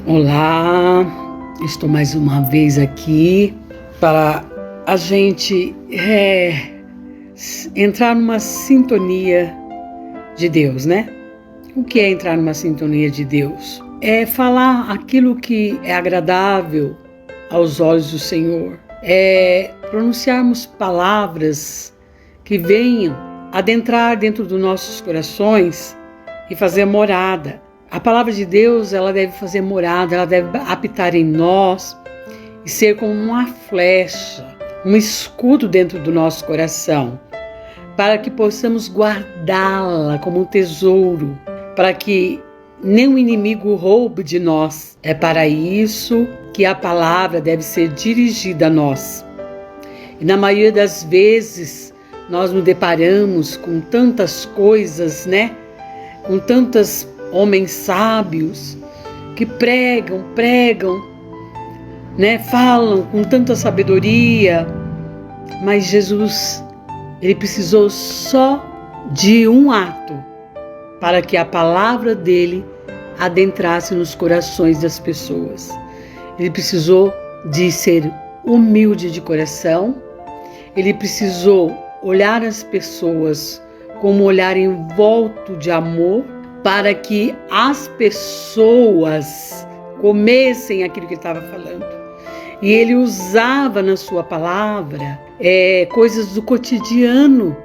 Olá, estou mais uma vez aqui para a gente entrar numa sintonia de Deus, né? O que é entrar numa sintonia de Deus? É falar aquilo que é agradável aos olhos do Senhor. É pronunciarmos palavras que venham adentrar dentro dos nossos corações e fazer morada. A palavra de Deus, ela deve fazer morada, ela deve habitar em nós e ser como uma flecha, um escudo dentro do nosso coração, para que possamos guardá-la como um tesouro, para que nenhum inimigo roube de nós. É para isso que a palavra deve ser dirigida a nós. E na maioria das vezes, nós nos deparamos com tantas coisas, né? Com tantos homens sábios que pregam, né? Falam com tanta sabedoria, mas Jesus, ele precisou só de um ato para que a palavra dele adentrasse nos corações das pessoas. Ele precisou de ser humilde de coração, ele precisou olhar as pessoas como um olhar envolto de amor, para que as pessoas comessem aquilo que ele estava falando. E ele usava na sua palavra coisas do cotidiano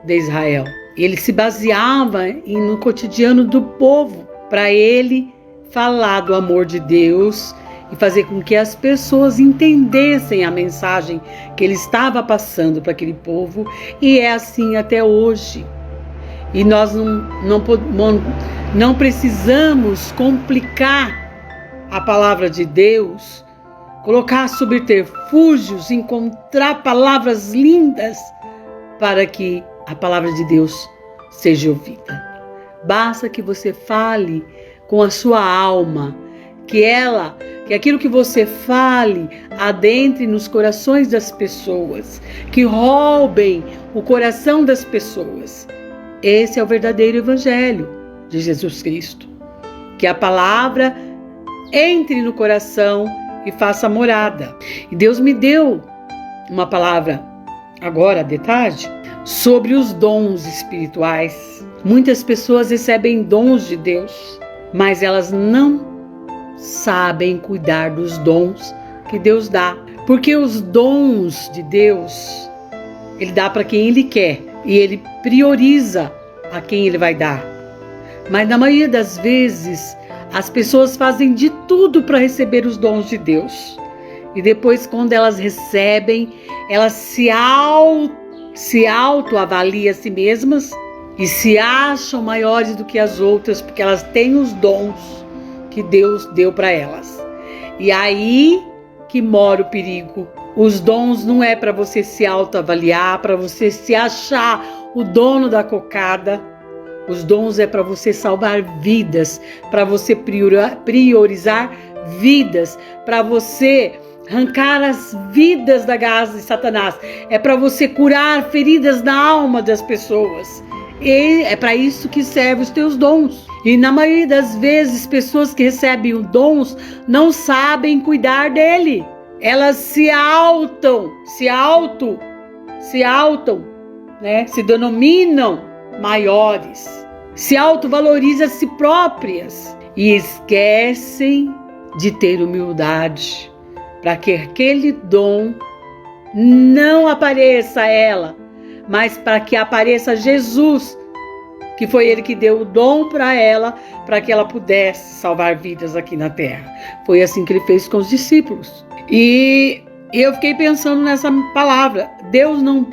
de Israel. Ele se baseava no cotidiano do povo para ele falar do amor de Deus e fazer com que as pessoas entendessem a mensagem que ele estava passando para aquele povo. E é assim até hoje. E nós não precisamos complicar a palavra de Deus, colocar subterfúgios, encontrar palavras lindas para que a palavra de Deus seja ouvida. Basta que você fale com a sua alma, que aquilo que você fale adentre nos corações das pessoas, que roubem o coração das pessoas. Esse é o verdadeiro evangelho de Jesus Cristo. Que a palavra entre no coração e faça morada. E Deus me deu uma palavra agora de tarde sobre os dons espirituais. Muitas pessoas recebem dons de Deus, mas elas não sabem cuidar dos dons que Deus dá. Porque os dons de Deus, Ele dá para quem Ele quer. E ele prioriza a quem ele vai dar. Mas na maioria das vezes, as pessoas fazem de tudo para receber os dons de Deus. E depois, quando elas recebem, elas se autoavaliam a si mesmas e se acham maiores do que as outras, porque elas têm os dons que Deus deu para elas. E aí que mora o perigo. Os dons não é para você se autoavaliar, para você se achar o dono da cocada. Os dons é para você salvar vidas, para você priorizar vidas, para você arrancar as vidas da garra de Satanás. É para você curar feridas na alma das pessoas. E é para isso que servem os teus dons. E na maioria das vezes, pessoas que recebem os dons não sabem cuidar dele. Elas se denominam maiores, se autovalorizam a si próprias e esquecem de ter humildade para que aquele dom não apareça a ela, mas para que apareça Jesus, que foi Ele que deu o dom para ela, para que ela pudesse salvar vidas aqui na terra. Foi assim que Ele fez com os discípulos. E eu fiquei pensando nessa palavra. Deus não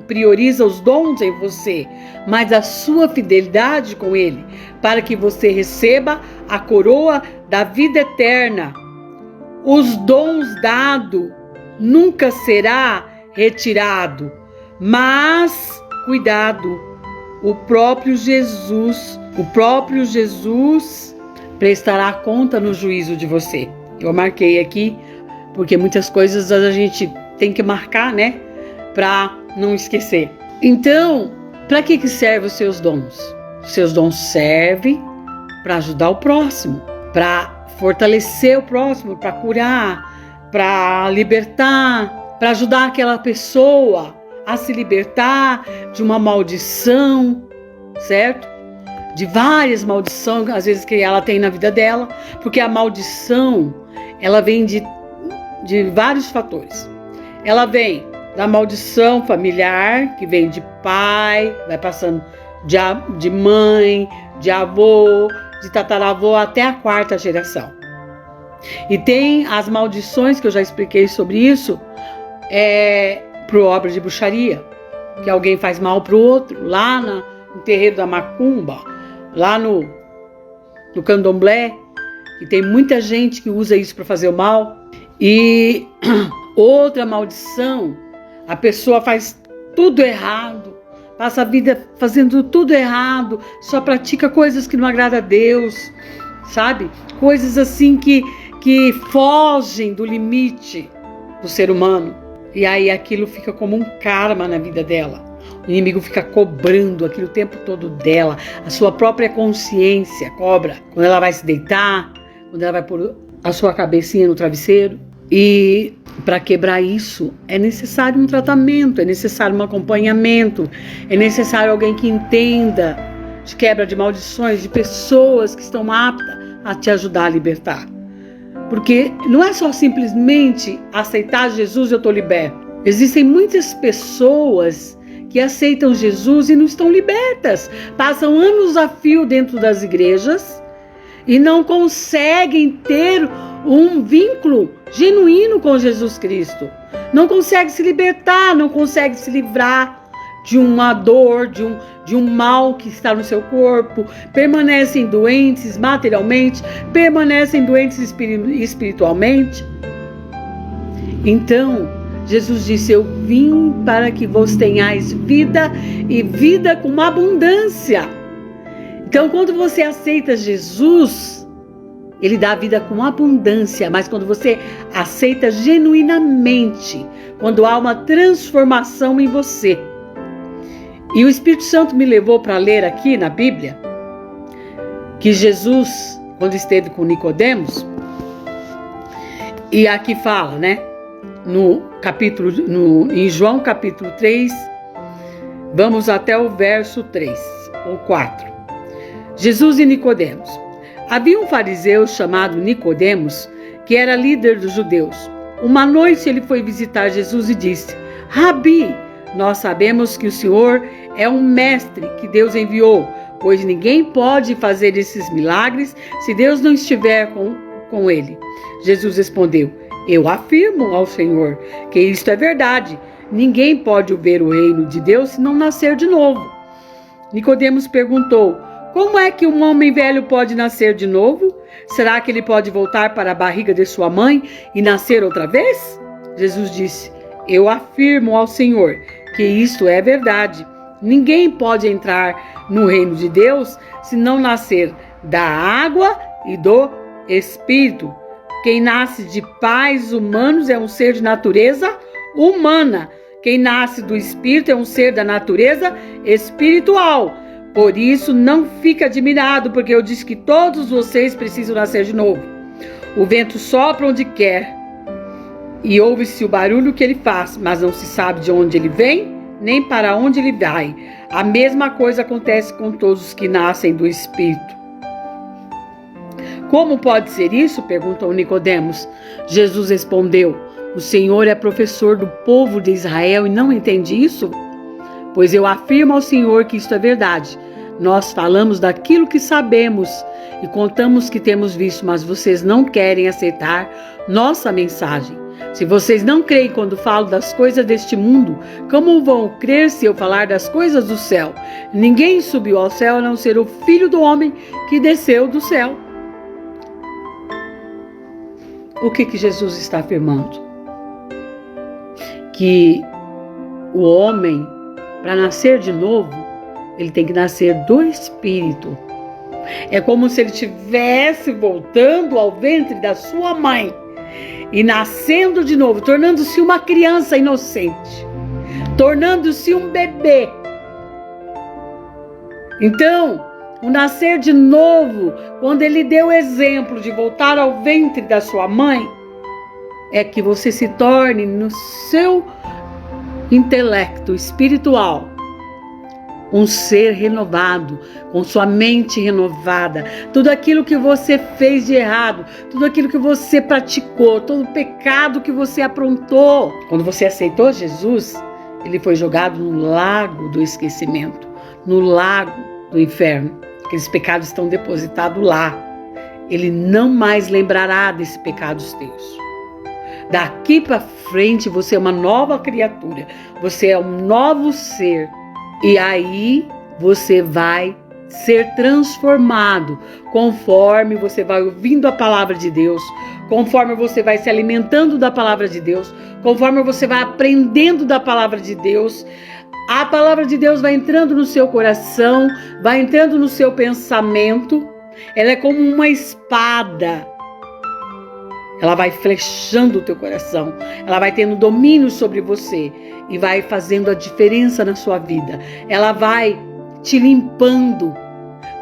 prioriza os dons em você, mas a sua fidelidade com Ele, para que você receba a coroa da vida eterna. Os dons dados nunca será retirado, mas cuidado, o próprio Jesus prestará conta no juízo de você. Eu marquei aqui, porque muitas coisas a gente tem que marcar, né? Para não esquecer. Então, para que servem os seus dons? Os seus dons servem para ajudar o próximo, para fortalecer o próximo, para curar, para libertar, para ajudar aquela pessoa a se libertar de uma maldição, certo? De várias maldições, às vezes, que ela tem na vida dela, porque a maldição, ela vem de vários fatores. Ela vem da maldição familiar, que vem de pai, vai passando de mãe, de avô, de tataravô até a 4ª geração. E tem as maldições, que eu já expliquei sobre isso, por obra de bruxaria, que alguém faz mal pro outro, lá no terreiro da macumba, lá no candomblé, e tem muita gente que usa isso para fazer o mal. E outra maldição, a pessoa faz tudo errado, passa a vida fazendo tudo errado, só pratica coisas que não agradam a Deus, sabe? Coisas assim que fogem do limite do ser humano. E aí aquilo fica como um karma na vida dela. O inimigo fica cobrando aquilo o tempo todo dela. A sua própria consciência cobra. Quando ela vai se deitar, quando ela vai pôr a sua cabecinha no travesseiro. E para quebrar isso é necessário um tratamento, é necessário um acompanhamento, é necessário alguém que entenda de quebra de maldições, de pessoas que estão aptas a te ajudar a libertar. Porque não é só simplesmente aceitar Jesus e eu estou liberto. Existem muitas pessoas que aceitam Jesus e não estão libertas. Passam anos a fio dentro das igrejas e não conseguem ter um vínculo genuíno com Jesus Cristo. Não conseguem se libertar, não conseguem se livrar de uma dor, de um mal que está no seu corpo, permanecem doentes materialmente, permanecem doentes espiritualmente. Então, Jesus disse: eu vim para que vos tenhais vida e vida com abundância. Então, quando você aceita Jesus, Ele dá vida com abundância, mas quando você aceita genuinamente, quando há uma transformação em você. E o Espírito Santo me levou para ler aqui na Bíblia que Jesus, quando esteve com Nicodemos, e aqui fala, né? Em João capítulo 3, vamos até o verso 3 ou 4. Jesus e Nicodemos. Havia um fariseu chamado Nicodemos, que era líder dos judeus. Uma noite ele foi visitar Jesus e disse: Rabi, nós sabemos que o Senhor é um mestre que Deus enviou, pois ninguém pode fazer esses milagres se Deus não estiver com ele. Jesus respondeu: eu afirmo ao Senhor que isto é verdade. Ninguém pode ver o reino de Deus se não nascer de novo. Nicodemos perguntou: como é que um homem velho pode nascer de novo? Será que ele pode voltar para a barriga de sua mãe e nascer outra vez? Jesus disse: eu afirmo ao Senhor que isto é verdade. Ninguém pode entrar no reino de Deus se não nascer da água e do Espírito. Quem nasce de pais humanos é um ser de natureza humana. Quem nasce do Espírito é um ser da natureza espiritual. Por isso, não fique admirado, porque eu disse que todos vocês precisam nascer de novo. O vento sopra onde quer e ouve-se o barulho que ele faz, mas não se sabe de onde ele vem, nem para onde ele vai. A mesma coisa acontece com todos os que nascem do Espírito. Como pode ser isso? Perguntou Nicodemos. Jesus respondeu: o Senhor é professor do povo de Israel e não entende isso? Pois eu afirmo ao Senhor que isto é verdade. Nós falamos daquilo que sabemos e contamos que temos visto, mas vocês não querem aceitar nossa mensagem. Se vocês não creem quando falo das coisas deste mundo, como vão crer se eu falar das coisas do céu? Ninguém subiu ao céu a não ser o Filho do Homem que desceu do céu. O que Jesus está afirmando? Que o homem, para nascer de novo, ele tem que nascer do Espírito. É como se ele estivesse voltando ao ventre da sua mãe e nascendo de novo, tornando-se uma criança inocente, tornando-se um bebê. Então, O nascer de novo, quando ele deu o exemplo de voltar ao ventre da sua mãe, é que você se torne no seu intelecto espiritual um ser renovado, com sua mente renovada. Tudo aquilo que você fez de errado, tudo aquilo que você praticou, todo o pecado que você aprontou. Quando você aceitou Jesus, ele foi jogado no lago do esquecimento, no lago do inferno. Aqueles pecados estão depositados lá. Ele não mais lembrará desses pecados teus. Daqui para frente você é uma nova criatura, você é um novo ser. E aí você vai ser transformado conforme você vai ouvindo a palavra de Deus, conforme você vai se alimentando da palavra de Deus, conforme você vai aprendendo da palavra de Deus. A palavra de Deus vai entrando no seu coração, vai entrando no seu pensamento. Ela é como uma espada. Ela vai flechando o teu coração. Ela vai tendo domínio sobre você e vai fazendo a diferença na sua vida. Ela vai te limpando.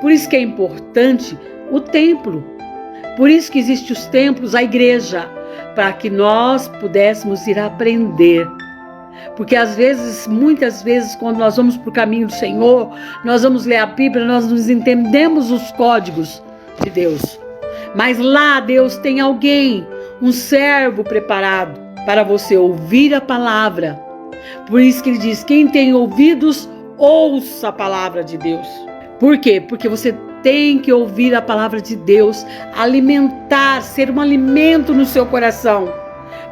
Por isso que é importante o templo. Por isso que existem os templos, a igreja, para que nós pudéssemos ir aprender. Porque às vezes, muitas vezes, quando nós vamos para o caminho do Senhor, nós vamos ler a Bíblia, nós não entendemos os códigos de Deus. Mas lá Deus tem alguém, um servo preparado para você ouvir a palavra. Por isso que ele diz, quem tem ouvidos, ouça a palavra de Deus. Por quê? Porque você tem que ouvir a palavra de Deus, alimentar, ser um alimento no seu coração,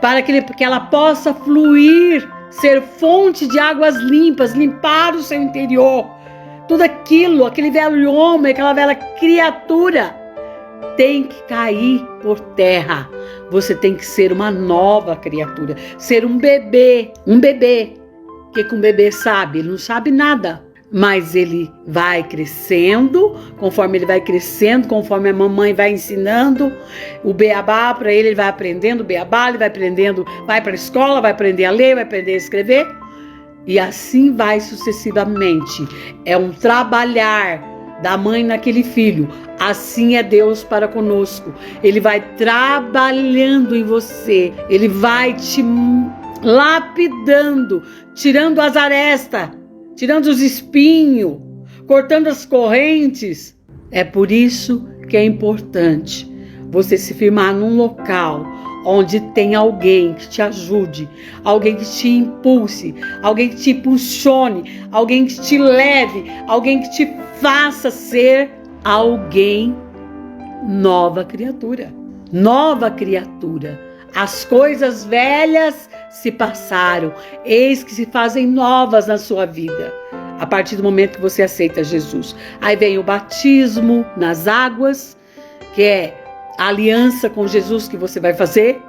para que ela possa fluir, ser fonte de águas limpas, limpar o seu interior. Tudo aquilo, aquele velho homem, aquela velha criatura, tem que cair por terra. Você tem que ser uma nova criatura, ser um bebê. Um bebê. O que um bebê sabe? Ele não sabe nada. Mas ele vai crescendo, conforme ele vai crescendo, conforme a mamãe vai ensinando o beabá para ele, ele vai aprendendo o beabá, ele vai aprendendo, vai para a escola, vai aprender a ler, vai aprender a escrever. E assim vai sucessivamente. É um trabalhar da mãe naquele filho. Assim é Deus para conosco. Ele vai trabalhando em você. Ele vai te lapidando, tirando as arestas, tirando os espinhos, cortando as correntes. É por isso que é importante você se firmar num local onde tem alguém que te ajude, alguém que te impulse, alguém que te impulsione, alguém que te leve, alguém que te faça ser alguém nova criatura. Nova criatura. As coisas velhas se passaram, eis que se fazem novas na sua vida. A partir do momento que você aceita Jesus. Aí vem o batismo nas águas, que é a aliança com Jesus que você vai fazer,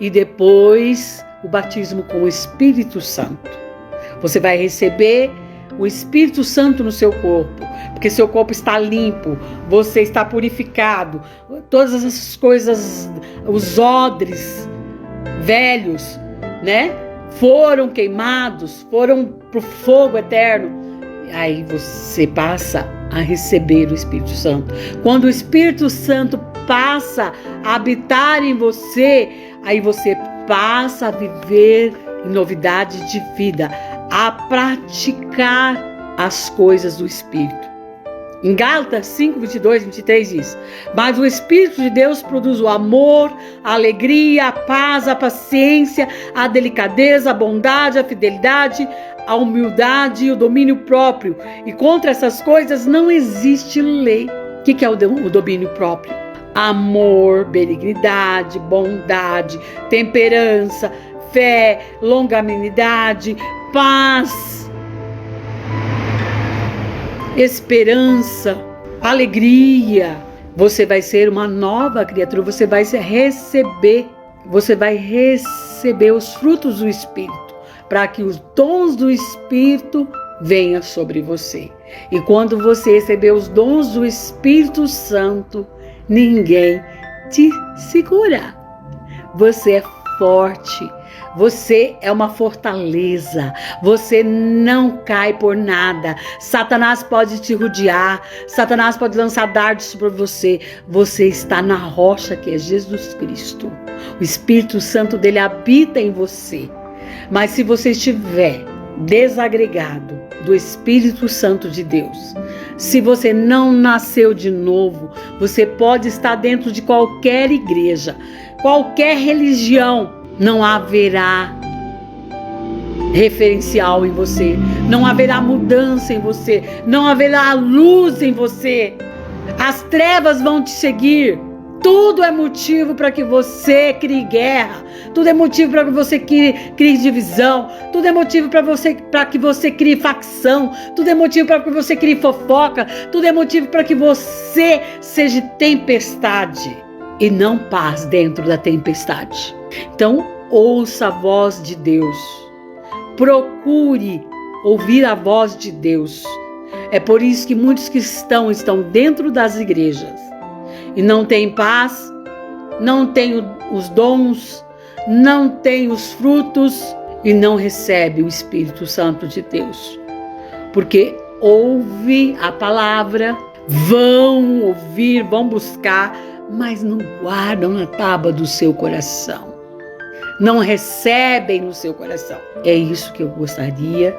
e depois o batismo com o Espírito Santo. Você vai receber o Espírito Santo no seu corpo, porque seu corpo está limpo, você está purificado, todas essas coisas, os odres velhos, né, foram queimados, foram para o fogo eterno. Aí você passa a receber o Espírito Santo. Quando o Espírito Santo passa a habitar em você, aí você passa a viver em novidade de vida, a praticar as coisas do Espírito. Em Gálatas 5, 22, 23 diz: mas o Espírito de Deus produz o amor, a alegria, a paz, a paciência, a delicadeza, a bondade, a fidelidade, a humildade e o domínio próprio. E contra essas coisas não existe lei. O que é o domínio próprio? Amor, benignidade, bondade, temperança, fé, longanimidade, paz, esperança, alegria. Você vai ser uma nova criatura, você vai receber os frutos do Espírito, para que os dons do Espírito venham sobre você. E quando você receber os dons do Espírito Santo, ninguém te segura. Você é forte, Você é uma fortaleza. Você não cai por nada. Satanás pode te rodear. Satanás pode lançar dardos sobre você. Você está na rocha que é Jesus Cristo. O Espírito Santo dele habita em você. Mas se você estiver desagregado do Espírito Santo de Deus, se você não nasceu de novo, você pode estar dentro de qualquer igreja, qualquer religião, não haverá referencial em você, não haverá mudança em você, não haverá luz em você. As trevas vão te seguir. Tudo é motivo para que você crie guerra. Tudo é motivo para que você crie divisão. Tudo é motivo para que você crie facção. Tudo é motivo para que você crie fofoca. Tudo é motivo para que você seja tempestade e não paz dentro da tempestade. Então, ouça a voz de Deus. Procure ouvir a voz de Deus. É por isso que muitos cristãos estão dentro das igrejas e não têm paz, não têm os dons, não têm os frutos e não recebem o Espírito Santo de Deus. Porque ouve a palavra, vão ouvir, vão buscar, mas não guardam na tábua do seu coração. Não recebem no seu coração. É isso que eu gostaria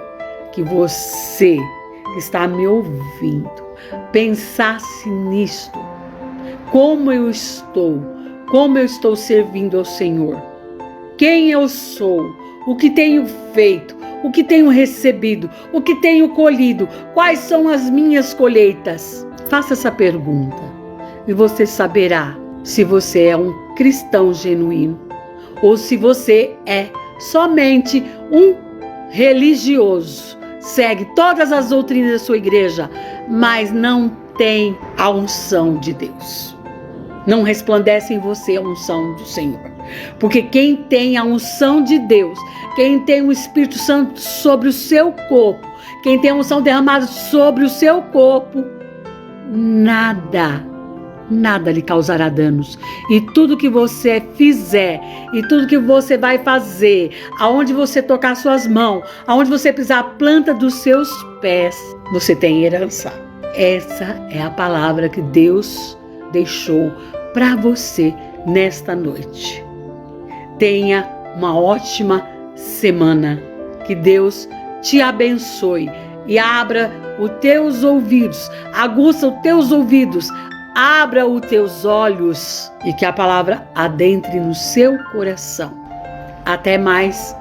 que você que está me ouvindo pensasse nisto. Como eu estou servindo ao Senhor, quem eu sou, o que tenho feito, o que tenho recebido, o que tenho colhido, quais são as minhas colheitas. Faça essa pergunta e você saberá se você é um cristão genuíno ou se você é somente um religioso, segue todas as doutrinas da sua igreja, mas não tem a unção de Deus. Não resplandece em você a unção do Senhor. Porque quem tem a unção de Deus, quem tem o Espírito Santo sobre o seu corpo, quem tem a unção derramada sobre o seu corpo, nada lhe causará danos. E tudo que você fizer, e tudo que você vai fazer, aonde você tocar suas mãos, aonde você pisar a planta dos seus pés, você tem herança. Essa é a palavra que Deus deixou para você nesta noite. Tenha uma ótima semana. Que Deus te abençoe e abra os teus ouvidos, aguça os teus ouvidos, abra os teus olhos e que a palavra adentre no seu coração. Até mais.